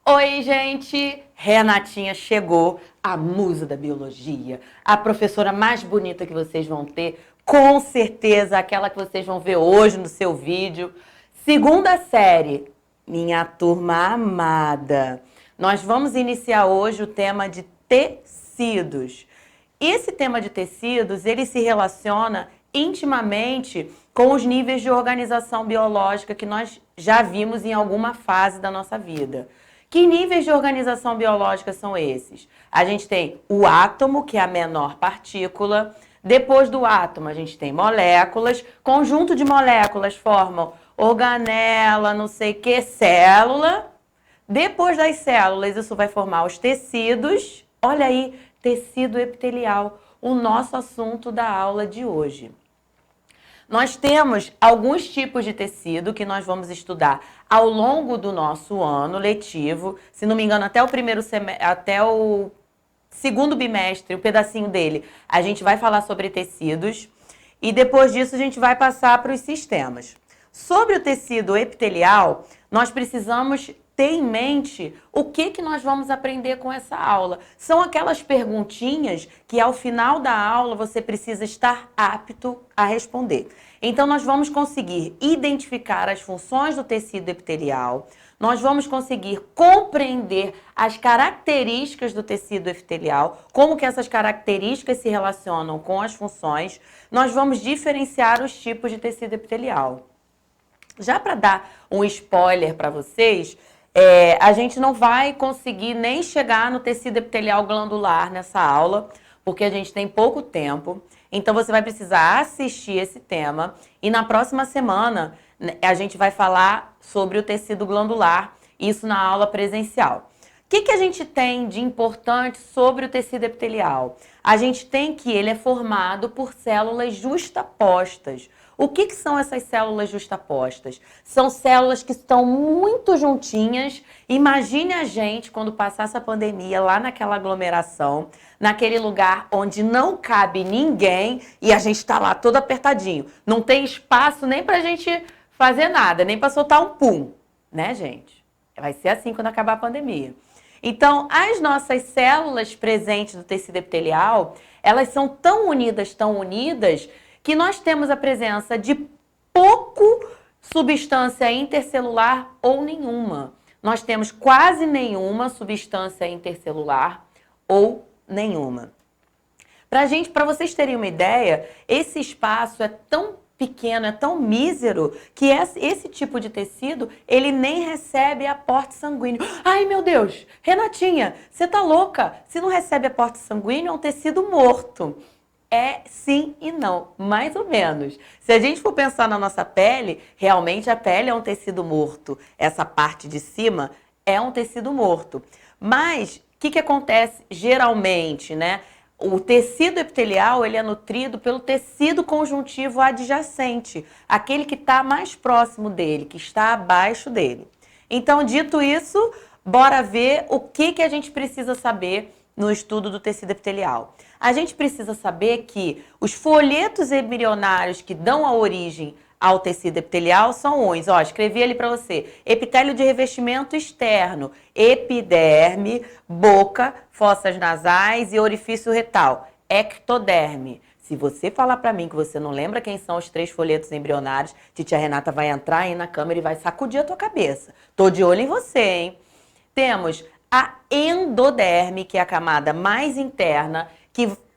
Oi, gente! Renatinha chegou, a musa da biologia, a professora mais bonita que vocês vão ter, com certeza, aquela que vocês vão ver hoje no seu vídeo. Segunda série, minha turma amada. Nós vamos iniciar hoje o tema de tecidos. Esse tema de tecidos, ele se relaciona intimamente com os níveis de organização biológica que nós já vimos em alguma fase da nossa vida. Que níveis de organização biológica são esses? A gente tem o átomo, que é a menor partícula. Depois do átomo, a gente tem moléculas. Conjunto de moléculas formam organela, não sei o que, célula. Depois das células, isso vai formar os tecidos. Olha aí, tecido epitelial, o nosso assunto da aula de hoje. Nós temos alguns tipos de tecido que nós vamos estudar ao longo do nosso ano letivo. Se não me engano, até o segundo bimestre, o pedacinho dele, a gente vai falar sobre tecidos. E depois disso, a gente vai passar para os sistemas. Sobre o tecido epitelial, nós precisamos ter em mente o que nós vamos aprender com essa aula. São aquelas perguntinhas que ao final da aula você precisa estar apto a responder. Então nós vamos conseguir identificar as funções do tecido epitelial, nós vamos conseguir compreender as características do tecido epitelial, como que essas características se relacionam com as funções, nós vamos diferenciar os tipos de tecido epitelial. Já para dar um spoiler para vocês, a gente não vai conseguir nem chegar no tecido epitelial glandular nessa aula, porque a gente tem pouco tempo. Então, você vai precisar assistir esse tema. E na próxima semana, a gente vai falar sobre o tecido glandular, isso na aula presencial. O que a gente tem de importante sobre o tecido epitelial? A gente tem que ele é formado por células justapostas. O que são essas células justapostas? São células que estão muito juntinhas. Imagine a gente, quando passar essa pandemia, lá naquela aglomeração, naquele lugar onde não cabe ninguém e a gente está lá todo apertadinho. Não tem espaço nem para a gente fazer nada, nem para soltar um pum, né, gente? Vai ser assim quando acabar a pandemia. Então, as nossas células presentes do tecido epitelial, elas são tão unidas, que nós temos a presença de pouco substância intercelular ou nenhuma. Nós temos quase nenhuma substância intercelular ou nenhuma. Para vocês terem uma ideia, esse espaço é tão pequeno, é tão mísero, que esse tipo de tecido, ele nem recebe aporte sanguíneo. Ai, meu Deus, Renatinha, você tá louca? Se não recebe aporte sanguíneo, é um tecido morto. É sim e não, mais ou menos. Se a gente for pensar na nossa pele, realmente a pele é um tecido morto. Essa parte de cima é um tecido morto. Mas, o que acontece geralmente, né? O tecido epitelial, ele é nutrido pelo tecido conjuntivo adjacente, aquele que está mais próximo dele, que está abaixo dele. Então, dito isso, bora ver o que a gente precisa saber no estudo do tecido epitelial. A gente precisa saber que os folhetos embrionários que dão a origem ao tecido epitelial são uns. Ó, escrevi ali para você. Epitélio de revestimento externo, epiderme, boca, fossas nasais e orifício retal, ectoderme. Se você falar para mim que você não lembra quem são os 3 folhetos embrionários, titia Renata vai entrar aí na câmera e vai sacudir a tua cabeça. Tô de olho em você, hein? Temos a endoderme, que é a camada mais interna,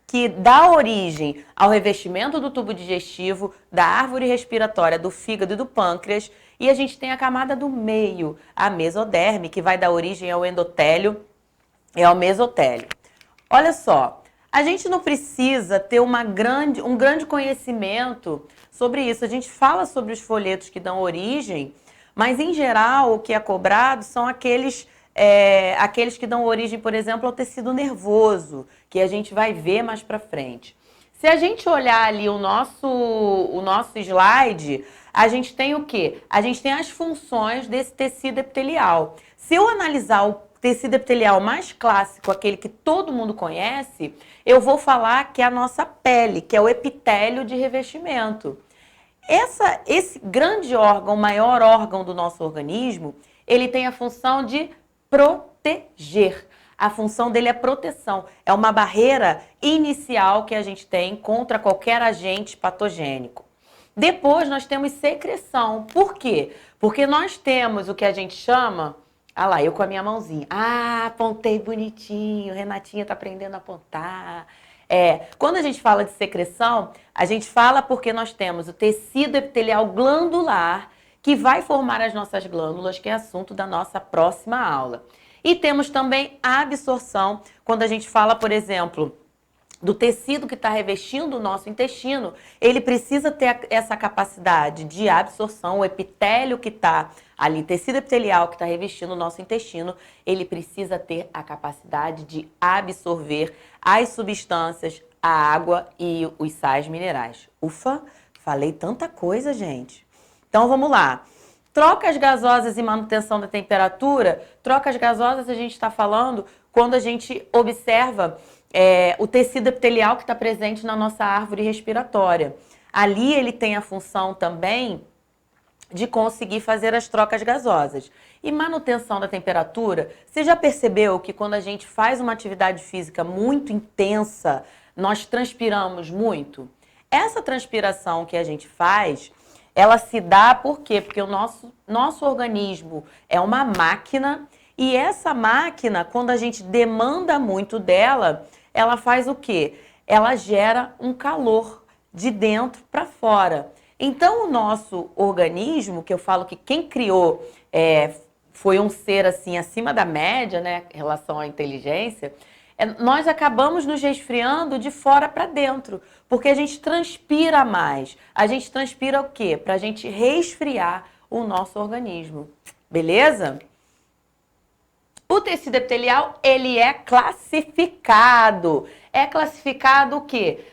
que dá origem ao revestimento do tubo digestivo, da árvore respiratória, do fígado e do pâncreas. E a gente tem a camada do meio, a mesoderme, que vai dar origem ao endotélio e ao mesotélio. Olha só, a gente não precisa ter um grande conhecimento sobre isso. A gente fala sobre os folhetos que dão origem, mas em geral o que é cobrado são aqueles que dão origem, por exemplo, ao tecido nervoso, que a gente vai ver mais para frente. Se a gente olhar ali o nosso slide, a gente tem o quê? A gente tem as funções desse tecido epitelial. Se eu analisar o tecido epitelial mais clássico, aquele que todo mundo conhece, eu vou falar que é a nossa pele, que é o epitélio de revestimento. Esse grande órgão, o maior órgão do nosso organismo, ele tem a função de proteger. A função dele é proteção. É uma barreira inicial que a gente tem contra qualquer agente patogênico. Depois nós temos secreção. Por quê? Porque nós temos o que a gente chama... Ah lá, eu com a minha mãozinha. Ah, apontei bonitinho. Renatinha tá aprendendo a apontar. Quando a gente fala de secreção, a gente fala porque nós temos o tecido epitelial glandular que vai formar as nossas glândulas, que é assunto da nossa próxima aula. E temos também a absorção, quando a gente fala, por exemplo, do tecido que está revestindo o nosso intestino, ele precisa ter essa capacidade de absorção, o epitélio que está ali, tecido epitelial que está revestindo o nosso intestino, ele precisa ter a capacidade de absorver as substâncias, a água e os sais minerais. Ufa, falei tanta coisa, gente. Então vamos lá. Trocas gasosas e manutenção da temperatura. Trocas gasosas a gente está falando quando a gente observa o tecido epitelial que está presente na nossa árvore respiratória. Ali ele tem a função também de conseguir fazer as trocas gasosas. E manutenção da temperatura, você já percebeu que quando a gente faz uma atividade física muito intensa, nós transpiramos muito? Essa transpiração que a gente faz... ela se dá por quê? Porque o nosso organismo é uma máquina e essa máquina, quando a gente demanda muito dela, ela faz o quê? Ela gera um calor de dentro para fora. Então, o nosso organismo, que eu falo que quem criou foi um ser assim acima da média, né, em relação à inteligência, nós acabamos nos resfriando de fora para dentro, porque a gente transpira mais. A gente transpira o quê? Para a gente resfriar o nosso organismo. Beleza? O tecido epitelial, ele é classificado. É classificado o quê?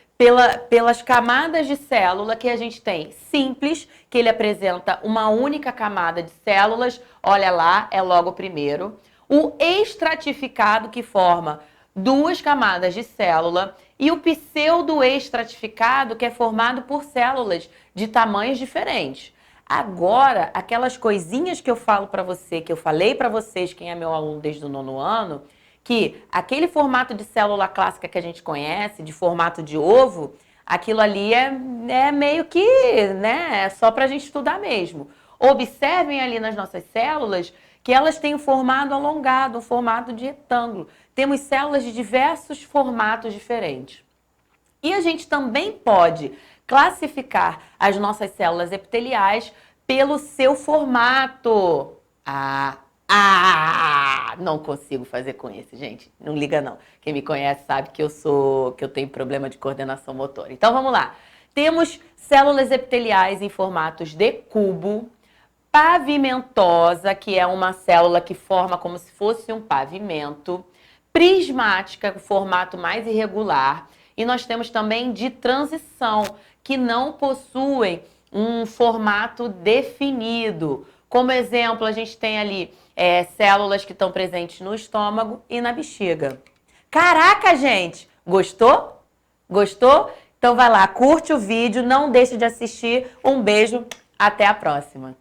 Pelas camadas de célula que a gente tem. Simples, que ele apresenta uma única camada de células. Olha lá, é logo o primeiro. O estratificado, que forma 2 camadas de célula, e o pseudoestratificado, que é formado por células de tamanhos diferentes. Agora, aquelas coisinhas que eu falo para você, que eu falei para vocês, quem é meu aluno desde o 9º ano, que aquele formato de célula clássica que a gente conhece, de formato de ovo, aquilo ali é meio que, né, só para a gente estudar mesmo. Observem ali nas nossas células que elas têm um formato alongado, um formato de retângulo. Temos células de diversos formatos diferentes. E a gente também pode classificar as nossas células epiteliais pelo seu formato. Não consigo fazer com esse, gente. Não liga não. Quem me conhece sabe que eu tenho problema de coordenação motora. Então vamos lá. Temos células epiteliais em formatos de cubo, pavimentosa, que é uma célula que forma como se fosse um pavimento, prismática, formato mais irregular, e nós temos também de transição, que não possuem um formato definido. Como exemplo, a gente tem ali células que estão presentes no estômago e na bexiga. Caraca, gente! Gostou? Gostou? Então vai lá, curte o vídeo, não deixe de assistir. Um beijo, até a próxima!